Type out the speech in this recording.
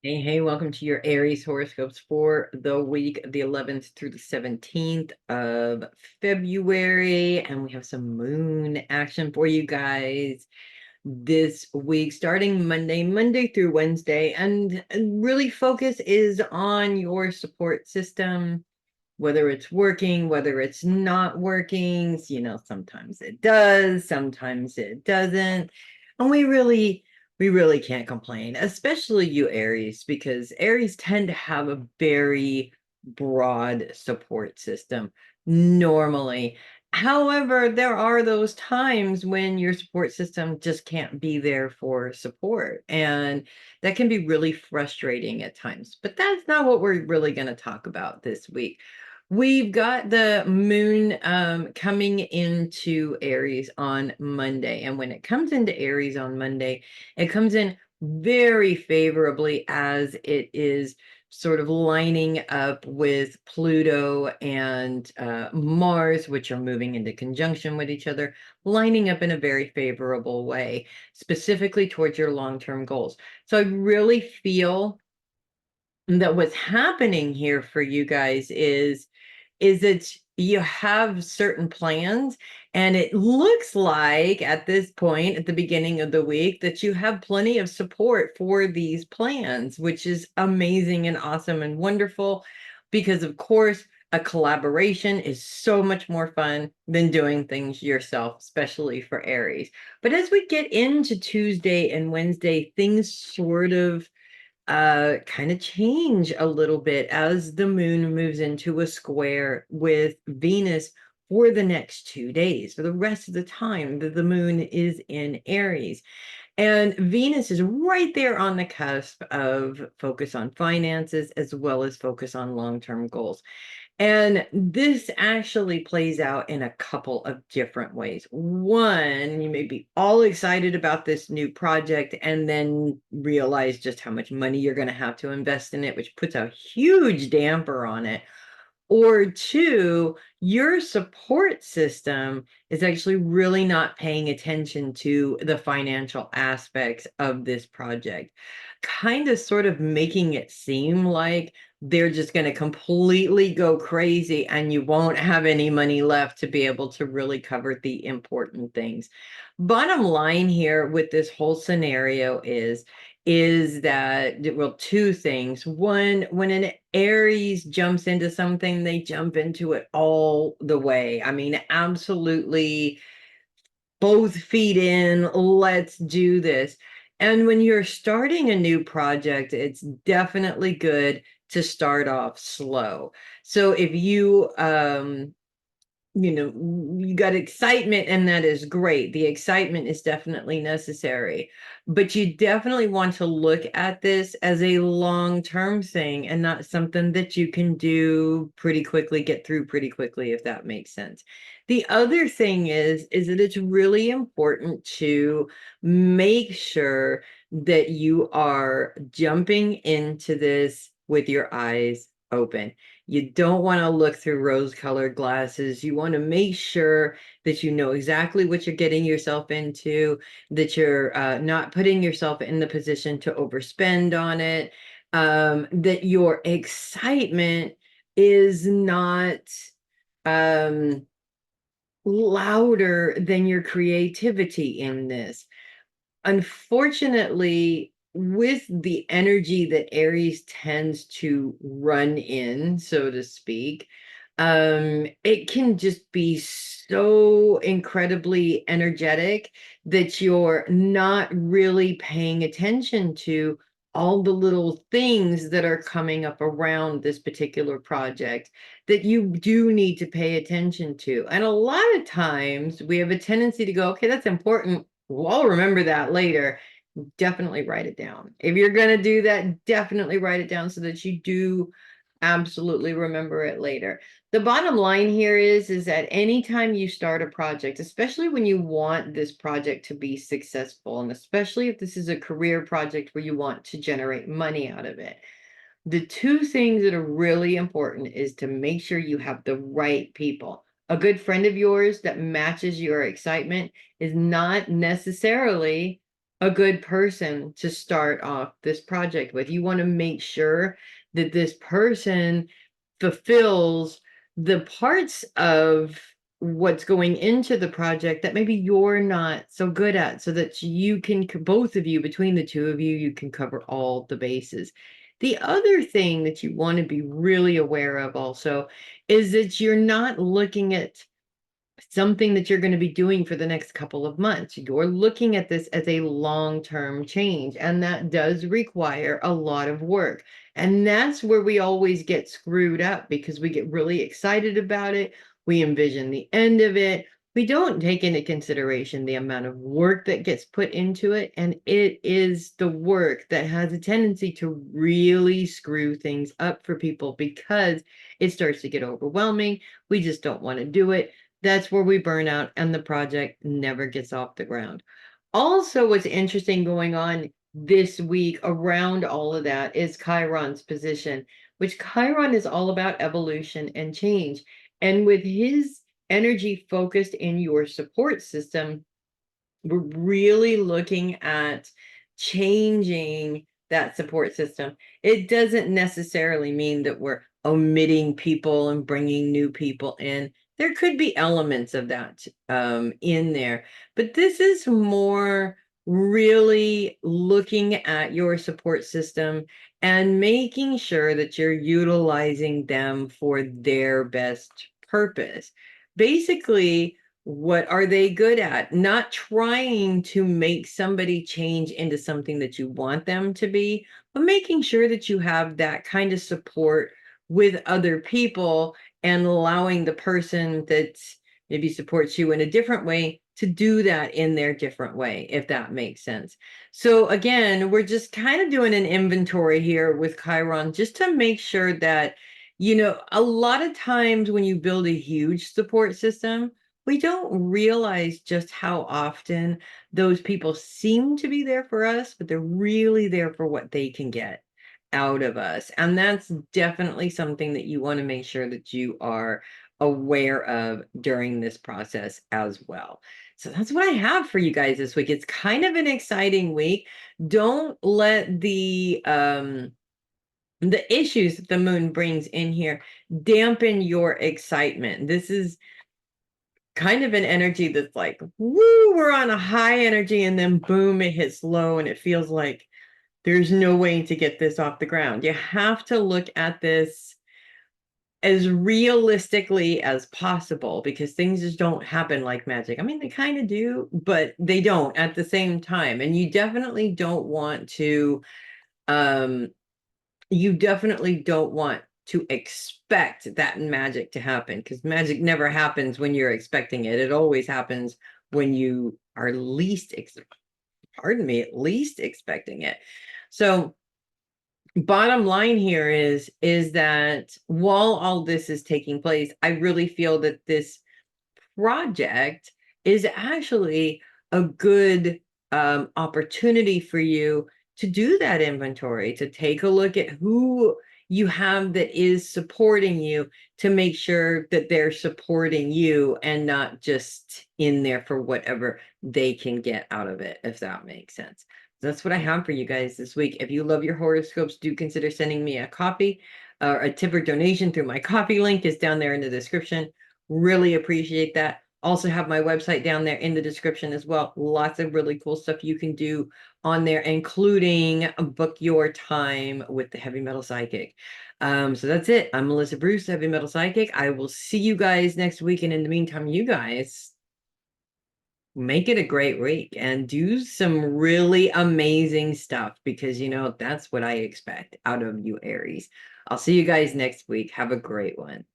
Hey, welcome to your Aries horoscopes for the week of the 11th through the 17th of February. And we have some moon action for you guys this week, starting Monday through Wednesday. And really focus is on your support system, whether it's working, whether it's not working. Sometimes it does, sometimes it doesn't. And we really can't complain, especially you Aries, because Aries tend to have a very broad support system normally. However, there are those times when your support system just can't be there for support, and that can be really frustrating at times. But that's not what we're really going to talk about this week. We've got the moon coming into Aries on Monday. And when it comes into Aries on Monday, it comes in very favorably as it is sort of lining up with Pluto and Mars, which are moving into conjunction with each other, lining up in a very favorable way, specifically towards your long-term goals. So I really feel that what's happening here for you guys is that you have certain plans, and it looks like at this point at the beginning of the week that you have plenty of support for these plans, which is amazing and awesome and wonderful, because of course a collaboration is so much more fun than doing things yourself, especially for Aries. But as we get into Tuesday and Wednesday, things sort of kind of change a little bit as the moon moves into a square with Venus for the next 2 days. For the rest of the time that the moon is in Aries. And Venus is right there on the cusp of focus on finances as well as focus on long-term goals. And this actually plays out in a couple of different ways. One, you may be all excited about this new project and then realize just how much money you're going to have to invest in it, which puts a huge damper on it. Or two, your support system is actually really not paying attention to the financial aspects of this project, kind of sort of making it seem like they're just going to completely go crazy and you won't have any money left to be able to really cover the important things. Bottom line here with this whole scenario is that, well, two things. One, when an Aries jumps into something, they jump into it all the way. I mean, absolutely both feet in, let's do this. And when you're starting a new project, it's definitely good to start off slow. So if you got excitement, and that is great. The excitement is definitely necessary, but you definitely want to look at this as a long-term thing and not something that you can do pretty quickly, get through pretty quickly, if that makes sense. The other thing is that it's really important to make sure that you are jumping into this with your eyes open. You don't want to look through rose-colored glasses. You want to make sure that you know exactly what you're getting yourself into, that you're not putting yourself in the position to overspend on it, that your excitement is not um, louder than your creativity in this. Unfortunately, with the energy that Aries tends to run in, so to speak, it can just be so incredibly energetic that you're not really paying attention to all the little things that are coming up around this particular project that you do need to pay attention to. And a lot of times we have a tendency to go, okay, that's important. Well, I'll remember that later. Definitely write it down. If you're going to do that, definitely write it down so that you do absolutely remember it later. The bottom line here is that anytime you start a project, especially when you want this project to be successful, and especially if this is a career project where you want to generate money out of it, the two things that are really important is to make sure you have the right people. A good friend of yours that matches your excitement is not necessarily a good person to start off this project with. You want to make sure that this person fulfills the parts of what's going into the project that maybe you're not so good at, so that you can, both of you, between the two of you, you can cover all the bases. The other thing that you want to be really aware of also is that you're not looking at something that you're going to be doing for the next couple of months. You're looking at this as a long-term change, and that does require a lot of work. And that's where we always get screwed up, because we get really excited about it. We envision the end of it. We don't take into consideration the amount of work that gets put into it. And it is the work that has a tendency to really screw things up for people, because it starts to get overwhelming. We just don't want to do it. That's where we burn out and the project never gets off the ground. Also, what's interesting going on this week around all of that is Chiron's position, which Chiron is all about evolution and change. And with his energy focused in your support system, we're really looking at changing that support system. It doesn't necessarily mean that we're omitting people and bringing new people in. There could be elements of that in there, but this is more really looking at your support system and making sure that you're utilizing them for their best purpose. Basically, what are they good at? Not trying to make somebody change into something that you want them to be, but making sure that you have that kind of support with other people, and allowing the person that maybe supports you in a different way to do that in their different way, if that makes sense. So again, we're just kind of doing an inventory here with Chiron, just to make sure that, a lot of times when you build a huge support system, we don't realize just how often those people seem to be there for us, but they're really there for what they can get out of us. And that's definitely something that you want to make sure that you are aware of during this process as well. So that's what I have for you guys this week. It's kind of an exciting week. Don't let the issues that the moon brings in here dampen your excitement. This is kind of an energy that's like, woo, we're on a high energy, and then boom, it hits low, and it feels like there's no way to get this off the ground. You have to look at this as realistically as possible, because things just don't happen like magic. I mean, they kind of do, but they don't at the same time. And um, you definitely don't want to expect that magic to happen, because magic never happens when you're expecting it. It always happens when you are least expecting it. So bottom line here is that while all this is taking place, I really feel that this project is actually a good opportunity for you to do that inventory, to take a look at who you have that is supporting you, to make sure that they're supporting you and not just in there for whatever they can get out of it, if that makes sense. That's what I have for you guys this week. If you love your horoscopes, do consider sending me a copy or a tip or donation through my coffee link is down there in the description. Really appreciate that. Also have my website down there in the description as well. Lots of really cool stuff you can do on there, including book your time with the Heavy Metal Psychic. So that's it. I'm Melissa Bruce, Heavy Metal Psychic. I will see you guys next week. And in the meantime, you guys make it a great week and do some really amazing stuff, because that's what I expect out of you, Aries. I'll see you guys next week. Have a great one.